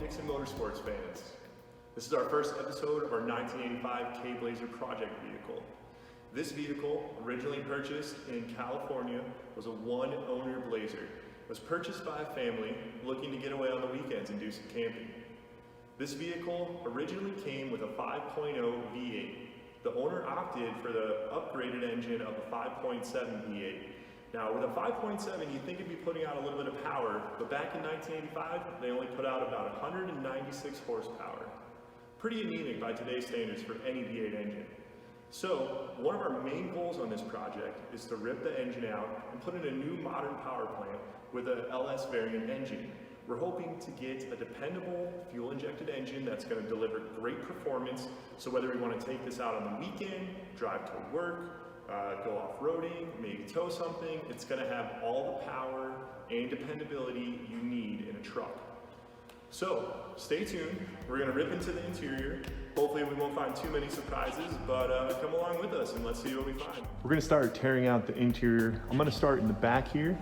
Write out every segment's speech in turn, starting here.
Dixon Motorsports fans. This is our first episode of our 1985 K-Blazer project vehicle. This vehicle, originally purchased in California, was a one-owner Blazer. It was purchased by a family looking to get away on the weekends and do some camping. This vehicle originally came with a 5.0 V8. The owner opted for the upgraded engine of a 5.7 V8. Now with a 5.7, you'd think it'd be putting out a little bit of power, but back in 1985, they only put out about 196 horsepower. Pretty anemic by today's standards for any V8 engine. So one of our main goals on this project is to rip the engine out and put in a new modern power plant with a LS variant engine. We're hoping to get a dependable fuel-injected engine that's going to deliver great performance, so whether we want to take this out on the weekend, drive to work, go off-roading, maybe tow something, it's going to have all the power and dependability you need in a truck. So stay tuned, we're going to rip into the interior. Hopefully we won't find too many surprises, but come along with us and let's see what we find. We're going to start tearing out the interior. I'm going to start in the back here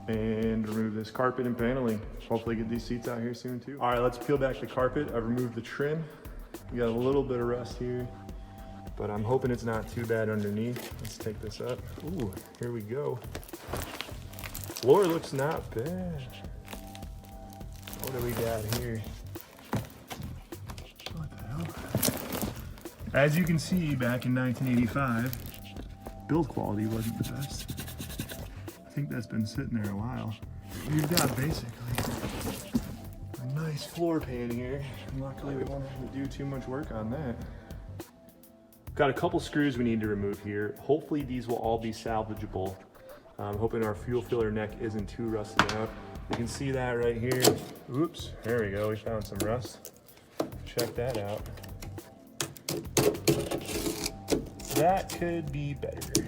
and remove this carpet and paneling. Hopefully get these seats out here soon too. All right, let's peel back the carpet. I've removed the trim. We got a little bit of rust here, but I'm hoping it's not too bad underneath. Let's take this up. Ooh, here we go. Floor looks not bad. What do we got here? What the hell? As you can see, back in 1985, build quality wasn't the best. I think that's been sitting there a while. We've got basically a nice floor pan here. And luckily we won't have to do too much work on that. Got a couple screws we need to remove here. Hopefully these will all be salvageable. I'm hoping our fuel filler neck isn't too rusted out. You can see that right here. Oops, there we go, we found some rust. Check that out. That could be better.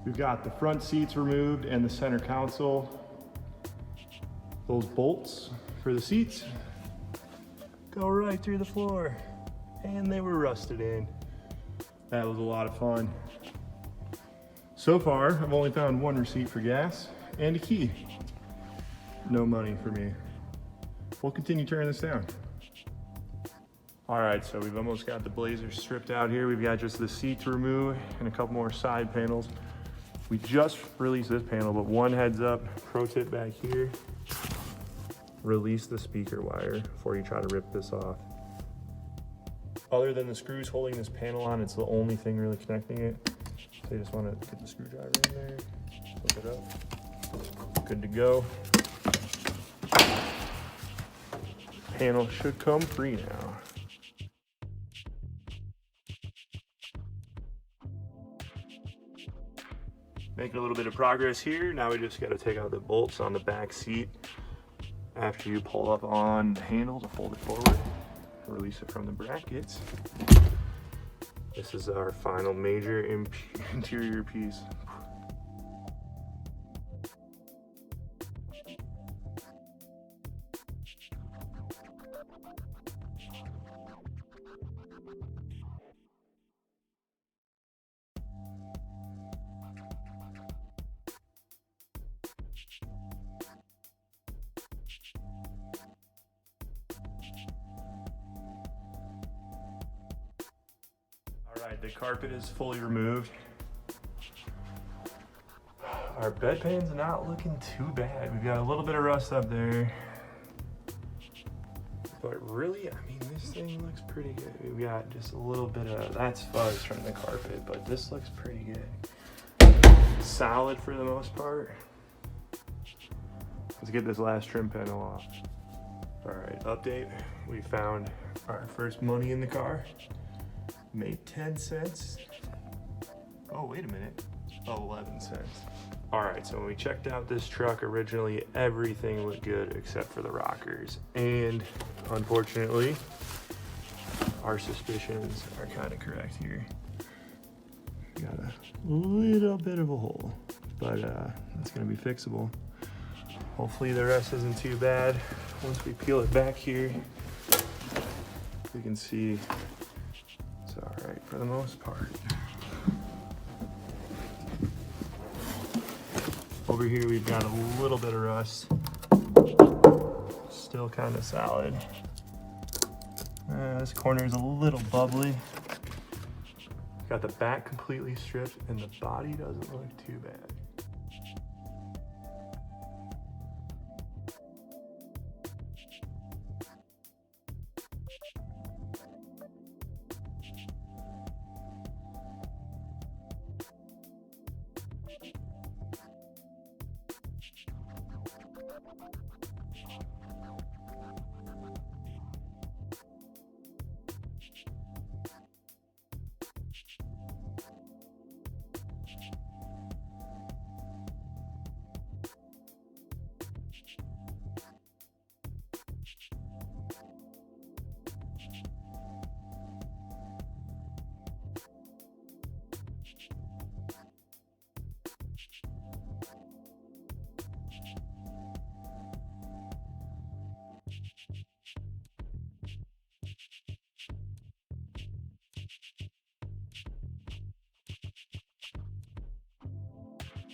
We've got the front seats removed and the center console. Those bolts for the seats go right through the floor, and they were rusted in. That was a lot of fun. So far, I've only found one receipt for gas and a key. No money for me. We'll continue tearing this down. All right, so we've almost got the Blazer stripped out here. We've got just the seat to remove and a couple more side panels. We just released this panel, but one heads up, pro tip back here, release the speaker wire before you try to rip this off. Other than the screws holding this panel on, it's the only thing really connecting it. So you just wanna get the screwdriver in there, flip it up, good to go. Panel should come free now. Making a little bit of progress here. Now we just got to take out the bolts on the back seat after you pull up on the handle to fold it forward, release it from the brackets. This is our final major interior piece. All right, the carpet is fully removed. Our bedpan's not looking too bad. We've got a little bit of rust up there. But really, I mean, this thing looks pretty good. We've got just a little bit of, that's fuzz from the carpet, but this looks pretty good. Solid for the most part. Let's get this last trim panel off. All right, update. We found our first money in the car. Made 10 cents. Oh, wait a minute. 11 cents. All right, so when we checked out this truck originally, everything looked good except for the rockers. And unfortunately, our suspicions are kind of correct here. Got a little bit of a hole, but it's gonna be fixable. Hopefully the rest isn't too bad. Once we peel it back here, we can see it's all right for the most part. Over here we've got a little bit of rust. Still kind of solid. This corner is a little bubbly. Got the back completely stripped and the body doesn't look too bad.